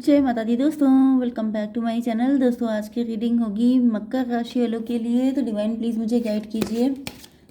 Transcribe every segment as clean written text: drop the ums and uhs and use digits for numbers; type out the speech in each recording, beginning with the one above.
जय माता दी दोस्तों, welcome back to my channel. दोस्तों आज की रीडिंग होगी मकर राशि वालों के लिए। तो डिवाइन प्लीज़ मुझे गाइड कीजिए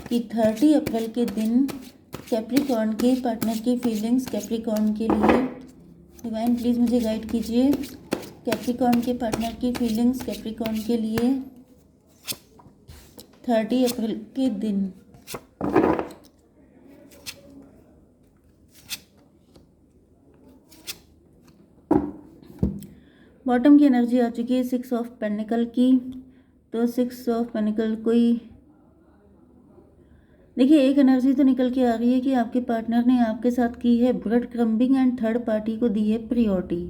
कि 30 अप्रैल के दिन कैप्रिकॉर्न के पार्टनर की फीलिंग्स कैप्रिकॉर्न के लिए। डिवाइन प्लीज़ मुझे गाइड कीजिए कैप्रिकॉर्न के पार्टनर की फीलिंग्स कैप्रिकॉर्न के लिए 30 अप्रैल के दिन। बॉटम की एनर्जी आ चुकी है 6 ऑफ पेनिकल की। तो 6 ऑफ पेनिकल कोई देखिए, एक एनर्जी तो निकल के आ रही है कि आपके पार्टनर ने आपके साथ की है bread crumbing and third party को दी है प्रियोरिटी।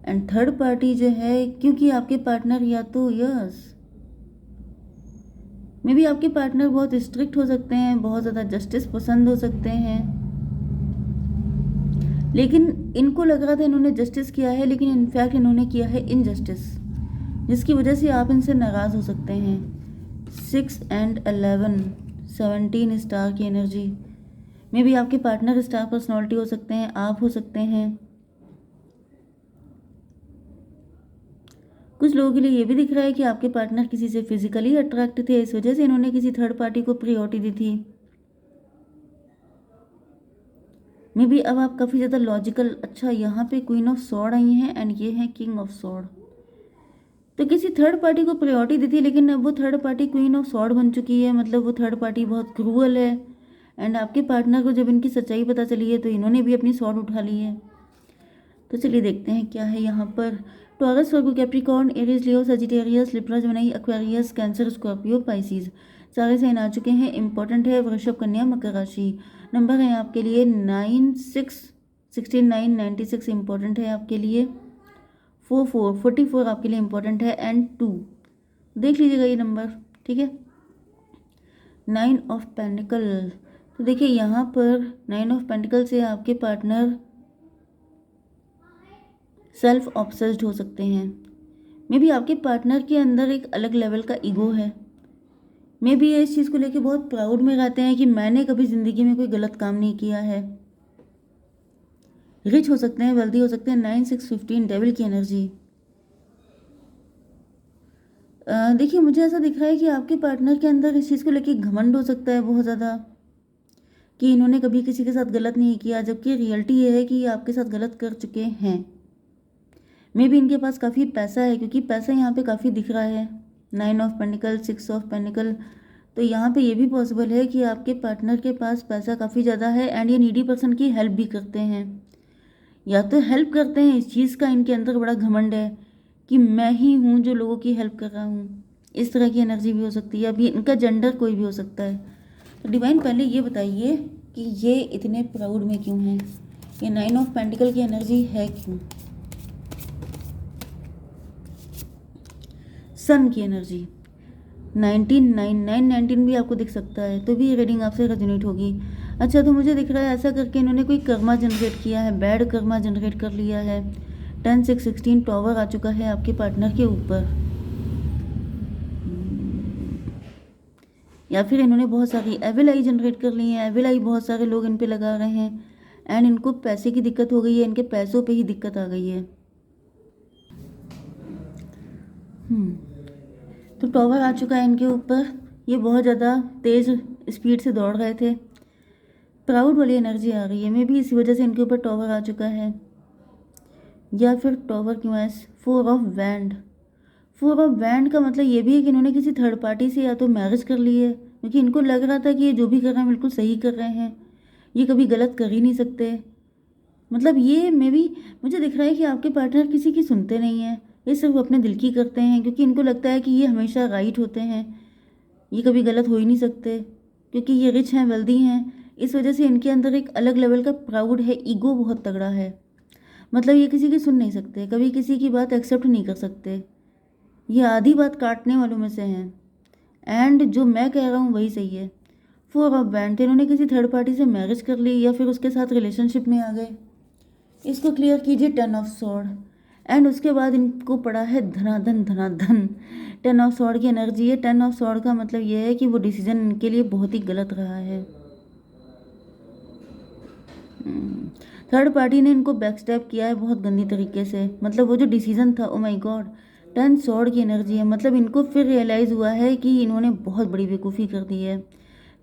एंड थर्ड पार्टी जो है, क्योंकि आपके पार्टनर या तो मे बी आपके पार्टनर बहुत स्ट्रिक्ट हो सकते हैं, बहुत ज़्यादा जस्टिस पसंद हो सकते हैं, लेकिन इनको लग रहा था इन्होंने जस्टिस किया है, लेकिन इनफैक्ट इन्होंने किया है इनजस्टिस, जिसकी वजह से आप इनसे नाराज़ हो सकते हैं। 6 एंड 11 17 स्टार की एनर्जी। मे बी आपके पार्टनर स्टार पर्सनालिटी हो सकते हैं, आप हो सकते हैं। कुछ लोगों के लिए ये भी दिख रहा है कि आपके पार्टनर किसी से फिजिकली अट्रैक्ट थे, इस वजह से इन्होंने किसी थर्ड पार्टी को प्रायोरिटी दी थी। मे बी अब आप काफ़ी ज़्यादा लॉजिकल। अच्छा, यहाँ पे क्वीन ऑफ सॉर्ड आई हैं एंड ये हैं किंग ऑफ सॉर्ड। तो किसी थर्ड पार्टी को प्रायोरिटी दी थी, लेकिन अब वो third party queen of sword बन चुकी है। मतलब वो थर्ड पार्टी बहुत क्रूअल है। एंड आपके पार्टनर को जब इनकी सच्चाई पता चली है तो इन्होंने भी अपनी सॉर्ड उठा ली है। तो चलिए देखते हैं क्या है यहाँ पर। Taurus, Virgo, Capricorn, Aries, Leo, Sagittarius, Libra, Gemini, Aquarius, Cancer, Scorpio, Pisces, सारे साइन आ चुके हैं। इंपॉर्टेंट है वृषभ, कन्या, मकर राशि। नंबर है आपके लिए 9 6 16 9 96 इंपॉर्टेंट है आपके लिए। 4 4 44 आपके लिए इंपॉर्टेंट है एंड 2 देख लीजिएगा ये नंबर, ठीक है। 9 ऑफ पेंटिकल। तो देखिए यहाँ पर 9 ऑफ पेंटिकल से आपके पार्टनर सेल्फ ऑब्सेस्ड हो सकते हैं। मे बी आपके पार्टनर के अंदर एक अलग लेवल का ईगो है। मे बी ये इस चीज़ को लेके बहुत प्राउड में रहते हैं कि मैंने कभी ज़िंदगी में कोई गलत काम नहीं किया है। रिच हो सकते हैं, वेल्दी हो सकते हैं। 9 6 15 डेविल की एनर्जी। देखिए, मुझे ऐसा दिख रहा है कि आपके पार्टनर के अंदर इस चीज़ को लेके घमंड हो सकता है बहुत ज़्यादा, कि इन्होंने कभी किसी के साथ गलत नहीं किया, जबकि रियलिटी ये है कि ये आपके साथ गलत कर चुके हैं। मे बी इनके पास काफ़ी पैसा है, क्योंकि पैसा यहाँ पे काफ़ी दिख रहा है। 9 ऑफ पेनिकल, 6 ऑफ पेनिकल। तो यहाँ पे ये भी पॉसिबल है कि आपके पार्टनर के पास पैसा काफ़ी ज़्यादा है एंड ये नीडी पर्सन की हेल्प भी करते हैं। या तो हेल्प करते हैं, इस चीज़ का इनके अंदर बड़ा घमंड है कि मैं ही हूँ जो लोगों की हेल्प कर रहा हूँ। इस तरह की एनर्जी भी हो सकती है। अभी इनका जेंडर कोई भी हो सकता है। तो डिवाइन पहले ये बताइए कि ये इतने प्राउड में क्यों हैं, ये 9 ऑफ पेंटिकल की एनर्जी है क्यों। सन की एनर्जी 19 9 9 19 भी आपको दिख सकता है, तो भी ये रीडिंग आपसे रेजोनेट होगी। अच्छा, तो मुझे दिख रहा है ऐसा करके इन्होंने कोई कर्मा जनरेट किया है, बैड कर्मा जनरेट कर लिया है। 10 6 16 टॉवर आ चुका है आपके पार्टनर के ऊपर। या फिर इन्होंने बहुत सारी एविल आई जनरेट कर ली है। एविल आई बहुत सारे लोग इन पे लगा रहे हैं एंड इनको पैसे की दिक्कत हो गई है, इनके पैसों पे ही दिक्कत आ गई है। तो टॉवर आ चुका है इनके ऊपर। ये बहुत ज़्यादा तेज़ स्पीड से दौड़ रहे थे। प्राउड वाली एनर्जी आ रही है, मे बी इसी वजह से इनके ऊपर टॉवर आ चुका है। या फिर टॉवर क्यों है? 4 ऑफ वैंड। 4 ऑफ वैंड का मतलब ये भी है कि इन्होंने किसी थर्ड पार्टी से या तो मैरिज कर ली है, क्योंकि इनको लग रहा था कि ये जो भी कर रहे हैं बिल्कुल सही कर रहे हैं, ये कभी गलत कर ही नहीं सकते। मतलब ये मे बी मुझे दिख रहा है कि आपके पार्टनर किसी की सुनते नहीं हैं, ये सिर्फ अपने दिल की करते हैं, क्योंकि इनको लगता है कि ये हमेशा राइट होते हैं, ये कभी गलत हो ही नहीं सकते, क्योंकि ये रिच हैं, वेल्दी हैं। इस वजह से इनके अंदर एक अलग लेवल का प्राउड है, ईगो बहुत तगड़ा है। मतलब ये किसी की सुन नहीं सकते, कभी किसी की बात एक्सेप्ट नहीं कर सकते। ये आधी बात काटने वालों में से हैं एंड जो मैं कह रहा हूँ वही सही है। 4 ऑफ वैंड, इन्होंने किसी थर्ड पार्टी से मैरिज कर ली या फिर उसके साथ रिलेशनशिप में आ गए। इसको क्लियर कीजिए। 10 ऑफ सॉर्ड एंड उसके बाद इनको पड़ा है धनाधन धनाधन। 10 ऑफ सॉर्ड की एनर्जी है। 10 ऑफ सॉर्ड का मतलब ये है कि वो डिसीजन इनके लिए बहुत ही गलत रहा है। थर्ड पार्टी ने इनको बैकस्टैप किया है बहुत गंदी तरीके से, मतलब वो जो डिसीजन था, ओ माय गॉड। 10 स्वॉर्ड की एनर्जी है, मतलब इनको फिर रियलाइज़ हुआ है कि इन्होंने बहुत बड़ी बेवकूफ़ी कर दी है।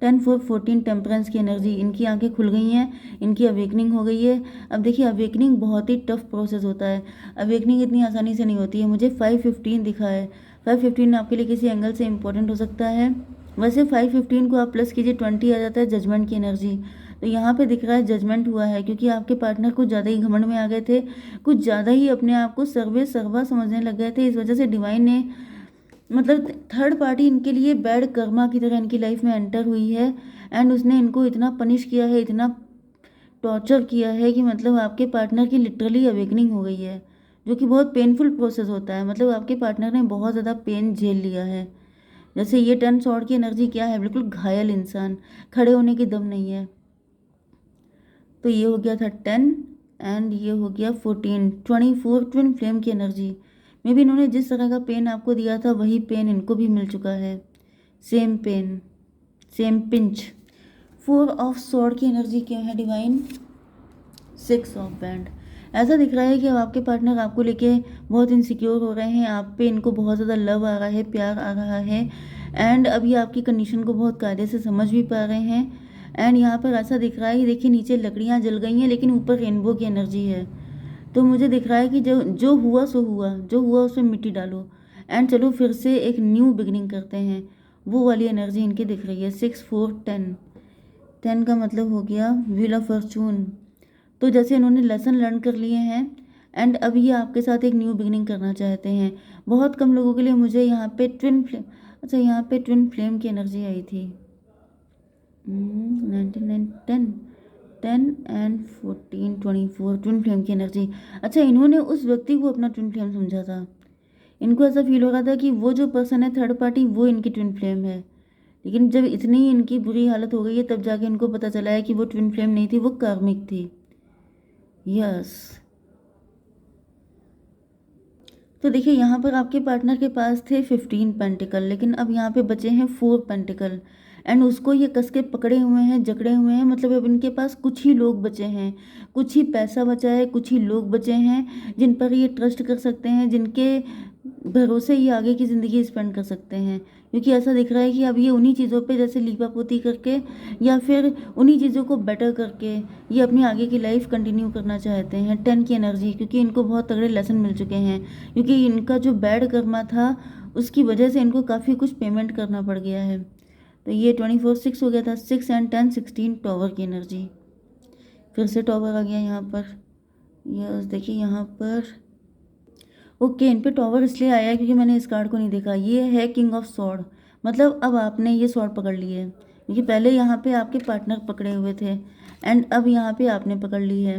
10 4 14 टेम्परेंस की एनर्जी, इनकी आंखें खुल गई हैं, इनकी अवेकनिंग हो गई है। अब देखिए अवेकनिंग बहुत ही टफ प्रोसेस होता है, अवेकनिंग इतनी आसानी से नहीं होती है। मुझे 515 दिखा है, 515 आपके लिए किसी एंगल से इंपॉर्टेंट हो सकता है। वैसे 515 को आप प्लस कीजिए 20 आ जाता है जजमेंट की एनर्जी। तो यहाँ पे दिख रहा है जजमेंट हुआ है, क्योंकि आपके पार्टनर कुछ ज़्यादा ही घमंड में आ गए थे, कुछ ज़्यादा ही अपने आप को सर्वे सर्वा समझने लग गए थे। इस वजह से डिवाइन ने, मतलब थर्ड पार्टी इनके लिए बैड कर्मा की तरह इनकी लाइफ में एंटर हुई है। एंड उसने इनको इतना पनिश किया है, इतना टॉर्चर किया है कि मतलब आपके पार्टनर की लिटरली अवेकनिंग हो गई है, जो कि बहुत पेनफुल प्रोसेस होता है। मतलब आपके पार्टनर ने बहुत ज़्यादा पेन झेल लिया है। जैसे ये 10 स्वॉर्ड की एनर्जी क्या है, बिल्कुल घायल इंसान, खड़े होने की दम नहीं है। तो ये हो गया था 10 एंड ये हो गया 14 24 ट्विन फ्लेम की एनर्जी। मे बी इन्होंने जिस तरह का पेन आपको दिया था वही पेन इनको भी मिल चुका है, same pain, same pinch. 4 of sword की एनर्जी क्या है डिवाइन, 6 ऑफ बैंड। ऐसा दिख रहा है कि अब आपके पार्टनर आपको लेके बहुत इनसिक्योर हो रहे हैं, आप पे इनको बहुत ज़्यादा लव आ रहा है, प्यार आ रहा है। एंड अभी आपकी कंडीशन को बहुत कायदे से समझ भी पा रहे हैं। एंड यहाँ पर ऐसा दिख रहा है, देखिए नीचे लकड़ियाँ जल गई हैं लेकिन ऊपर रेनबो की एनर्जी है। तो मुझे दिख रहा है कि जो जो हुआ सो हुआ, जो हुआ उसमें मिट्टी डालो एंड चलो फिर से एक न्यू बिगनिंग करते हैं। वो वाली एनर्जी इनकी दिख रही है। 6 4 10, 10 का मतलब हो गया व्हील ऑफ फॉर्चून। तो जैसे इन्होंने लेसन लर्न कर लिए हैं एंड अब ये आपके साथ एक न्यू बिगनिंग करना चाहते हैं। बहुत कम लोगों के लिए मुझे यहाँ पे ट्विन फ्लेम, अच्छा यहाँ पे ट्विन फ्लेम की एनर्जी आई थी। 99 10 10 एंड 14 24 ट्विन फ्लेम की एनर्जी। अच्छा इन्होंने उस व्यक्ति को अपना ट्विन फ्लेम समझा था, इनको ऐसा फील हो रहा था कि वो जो पर्सन है थर्ड पार्टी वो इनकी ट्विन फ्लेम है। लेकिन जब इतनी इनकी बुरी हालत हो गई है तब जाके इनको पता चला है कि वो ट्विन फ्लेम नहीं थी, वो कार्मिक थी। यस। तो देखिए यहाँ पर आपके पार्टनर के पास थे 15 पेंटिकल, लेकिन अब यहाँ पे बचे हैं 4 पेंटिकल। एंड उसको ये कस के पकड़े हुए हैं, जकड़े हुए हैं। मतलब अब इनके पास कुछ ही लोग बचे हैं, कुछ ही पैसा बचा है, कुछ ही लोग बचे हैं जिन पर ये ट्रस्ट कर सकते हैं, जिनके भरोसे ये आगे की ज़िंदगी स्पेंड कर सकते हैं। क्योंकि ऐसा दिख रहा है कि अब ये उन्हीं चीज़ों पे जैसे लीपा पोती करके या फिर उन्हीं चीज़ों को बेटर करके ये अपनी आगे की लाइफ कंटिन्यू करना चाहते हैं। 10 की एनर्जी, क्योंकि इनको बहुत तगड़े लेसन मिल चुके हैं, क्योंकि इनका जो बैड कर्मा था उसकी वजह से इनको काफ़ी कुछ पेमेंट करना पड़ गया है। तो ये 24 6 हो गया था, 6 एंड 10 16 टॉवर की एनर्जी। फिर से टॉवर आ गया यहाँ पर। यस देखिए यहाँ पर ओके, इन पे टॉवर इसलिए आया है क्योंकि मैंने इस कार्ड को नहीं देखा। ये है किंग ऑफ स्वॉर्ड, मतलब अब आपने ये स्वॉर्ड पकड़ ली है, क्योंकि पहले यहाँ पे आपके पार्टनर पकड़े हुए थे एंड अब यहाँ पे आपने पकड़ ली है।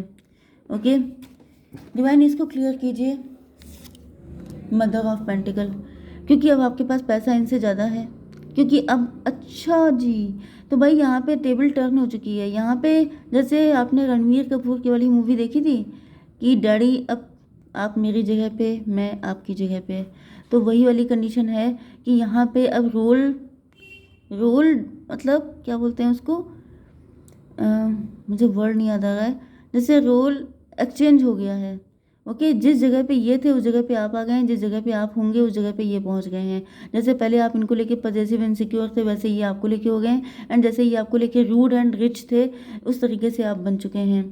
ओके डिवाइन, इसको क्लियर कीजिए मदर ऑफ पेंटिकल, क्योंकि अब आपके पास पैसा इनसे ज़्यादा है। क्योंकि अब अच्छा जी, तो भाई यहाँ पे टेबल टर्न हो चुकी है। यहाँ पे जैसे आपने रणवीर कपूर की वाली मूवी देखी थी कि डैडी अब आप मेरी जगह पे, मैं आपकी जगह पे, तो वही वाली कंडीशन है कि यहाँ पे अब रोल रोल मतलब क्या बोलते हैं उसको, मुझे वर्ड नहीं याद आ रहा है। जैसे रोल एक्सचेंज हो गया है। ओके जिस जगह पे ये थे उस जगह पे आप आ गए हैं, जिस जगह पे आप होंगे उस जगह पे ये पहुंच गए हैं। जैसे पहले आप इनको लेके पजेसिव इनसिक्योर थे, वैसे ये आपको लेके हो गए हैं। एंड जैसे ये आपको लेके रूड एंड रिच थे, उस तरीके से आप बन चुके हैं।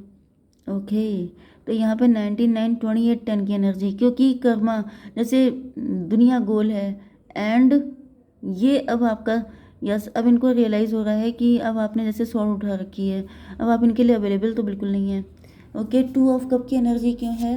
ओके तो यहाँ पे 99 28 10 की एनर्जी, क्योंकि कर्मा जैसे दुनिया गोल है एंड ये अब आपका, यस अब इनको रियलाइज़ हो रहा है कि अब आपने जैसे स्वॉर्ड उठा रखी है, अब आप इनके लिए अवेलेबल तो बिल्कुल नहीं है। ओके 2 ऑफ कप की एनर्जी क्यों है,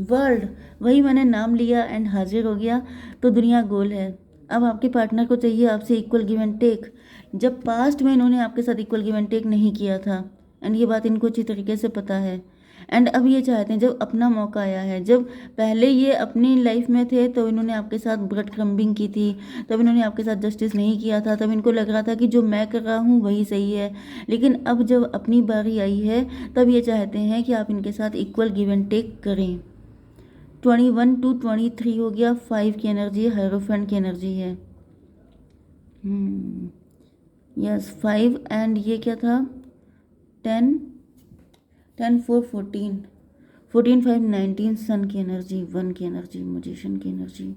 वर्ल्ड, वही मैंने नाम लिया एंड हाजिर हो गया। तो दुनिया गोल है, अब आपके पार्टनर को चाहिए आपसे इक्वल गिव एंड टेक। जब पास्ट में इन्होंने आपके साथ इक्वल गिव एंड टेक नहीं किया था एंड ये बात इनको अच्छी तरीके से पता है। एंड अब ये चाहते हैं जब अपना मौका आया है, जब पहले ये अपनी लाइफ में थे तो इन्होंने आपके साथ ब्रेड क्रम्बिंग की थी, तब इन्होंने आपके साथ जस्टिस नहीं किया था, तब इनको लग रहा था कि जो मैं कर रहा हूँ वही सही है। लेकिन अब जब अपनी बारी आई है तब ये चाहते हैं कि आप इनके साथ इक्वल गिव एंड टेक करें। 21 to 23 हो गया, 5 की एनर्जी हायरोफेंट की एनर्जी है। यस 5 एंड ये क्या था 10 10 4 14, 14 5 19, सन की एनर्जी, 1 की एनर्जी, म्यूजिशियन की एनर्जी।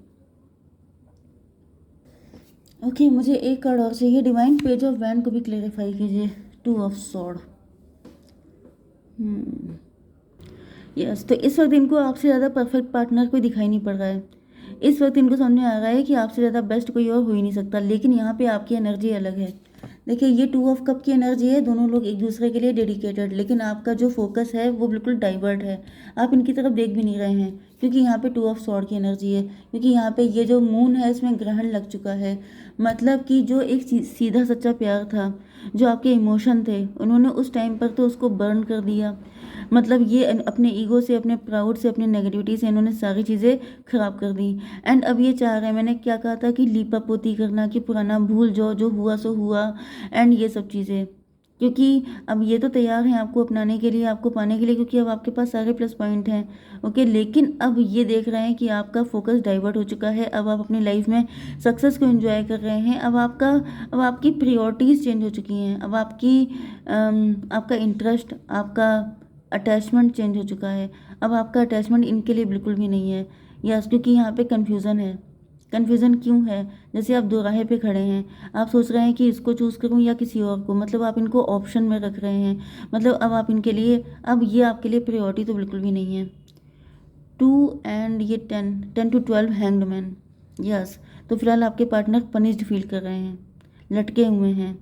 ओके, मुझे एक कार्ड और चाहिए। डिवाइन पेज ऑफ वैंड को भी क्लेरिफाई कीजिए। 2 ऑफ सॉर्ड। यस, तो इस वक्त इनको आपसे ज़्यादा परफेक्ट पार्टनर कोई दिखाई नहीं पड़ रहा है। इस वक्त इनको समझ में आ रहा है कि आपसे ज़्यादा बेस्ट कोई और हो ही नहीं सकता, लेकिन यहाँ पे आपकी एनर्जी अलग है। देखिए, ये 2 ऑफ कप की एनर्जी है, दोनों लोग एक दूसरे के लिए डेडिकेटेड, लेकिन आपका जो फोकस है वो बिल्कुल डाइवर्ट है। आप इनकी तरफ देख भी नहीं रहे हैं, क्योंकि यहाँ पे 2 ऑफ सॉर्ड की एनर्जी है, क्योंकि यहाँ पे ये जो मून है इसमें ग्रहण लग चुका है। मतलब कि जो एक सीधा सच्चा प्यार था, जो आपके इमोशन थे, उन्होंने उस टाइम पर तो उसको बर्न कर दिया। मतलब ये अपने ईगो से, अपने प्राउड से, अपने नेगेटिविटी से इन्होंने सारी चीज़ें खराब कर दी। एंड अब ये चाह रहे हैं, मैंने क्या कहा था कि लीपा पोती करना, कि पुराना भूल जाओ, जो हुआ सो हुआ, एंड ये सब चीज़ें। क्योंकि अब ये तो तैयार हैं आपको अपनाने के लिए, आपको पाने के लिए, क्योंकि अब आपके पास सारे प्लस पॉइंट हैं। ओके, लेकिन अब ये देख रहे हैं कि आपका फोकस डाइवर्ट हो चुका है। अब आप अपनी लाइफ में सक्सेस को एंजॉय कर रहे हैं। अब आपकी प्रायोरिटीज़ चेंज हो चुकी हैं। अब आपका इंटरेस्ट, आपका अटैचमेंट चेंज हो चुका है। अब आपका अटैचमेंट इनके लिए बिल्कुल भी नहीं है। यस, क्योंकि यहाँ पे कन्फ्यूज़न है। कन्फ्यूज़न क्यों है? जैसे आप दो राहे पे खड़े हैं, आप सोच रहे हैं कि इसको चूज़ करूं या किसी और को, मतलब आप इनको ऑप्शन में रख रहे हैं। मतलब अब आप इनके लिए, अब ये आपके लिए प्रायोरिटी तो बिल्कुल भी नहीं है। 2 एंड ये 10 to 12 हैंग्ड मैन। यस, तो फिलहाल आपके पार्टनर पनिश्ड फील कर रहे हैं, लटके हुए हैं,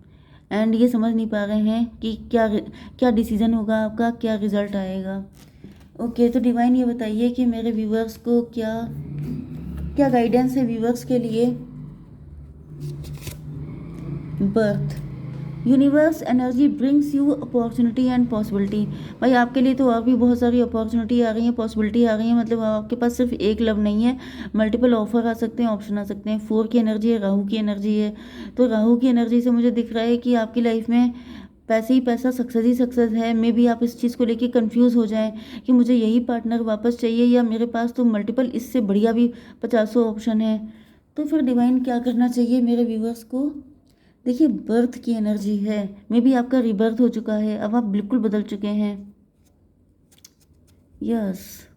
एंड ये समझ नहीं पा रहे हैं कि क्या क्या डिसीजन होगा आपका, क्या रिजल्ट आएगा। ओके, तो डिवाइन ये बताइए कि मेरे व्यूवर्स को क्या क्या गाइडेंस है व्यूवर्स के लिए। Birth, universe energy brings you opportunity and possibility. भाई आपके लिए तो और भी बहुत सारी अपॉर्चुनिटी आ रही हैं, पॉसिबिलिटी आ रही हैं। मतलब आपके पास सिर्फ एक लव नहीं है, मल्टीपल ऑफर आ सकते हैं, ऑप्शन आ सकते हैं। 4 की एनर्जी है, राहु की एनर्जी है। तो राहु की एनर्जी से मुझे दिख रहा है कि आपकी लाइफ में पैसे ही पैसा, सक्सेस ही सक्सेस है। मे बी आप इस चीज़ को लेके कंफ्यूज हो जाएं कि मुझे यही पार्टनर वापस चाहिए, या मेरे पास तो मल्टीपल इससे बढ़िया भी 50 ऑप्शन है। तो फिर डिवाइन क्या करना चाहिए मेरे व्यूवर्स को? देखिए, बर्थ की एनर्जी है, मे बी आपका रिबर्थ हो चुका है, अब आप बिल्कुल बदल चुके हैं। Yes,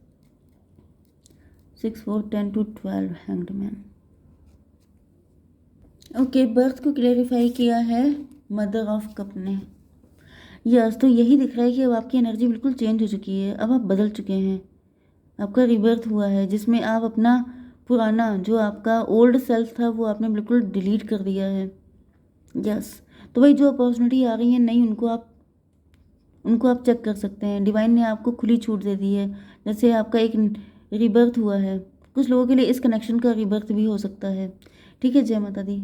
6 4 10 to 12 hanged man. Okay, birth को क्लेरिफाई किया है मदर ऑफ कप ने। यस, तो यही दिख रहा है कि अब आपकी एनर्जी बिल्कुल चेंज हो चुकी है, अब आप बदल चुके हैं। आपका रिबर्थ हुआ है, जिसमें आप अपना पुराना, जो आपका ओल्ड सेल्फ था, वो आपने बिल्कुल डिलीट कर दिया है। यस, तो भाई जो अपॉर्चुनिटी आ रही है नई, उनको आप चेक कर सकते हैं। डिवाइन ने आपको खुली छूट दे दी है। जैसे आपका एक रिबर्थ हुआ है, कुछ लोगों के लिए इस कनेक्शन का रिबर्थ भी हो सकता है। ठीक है, जय माता दी।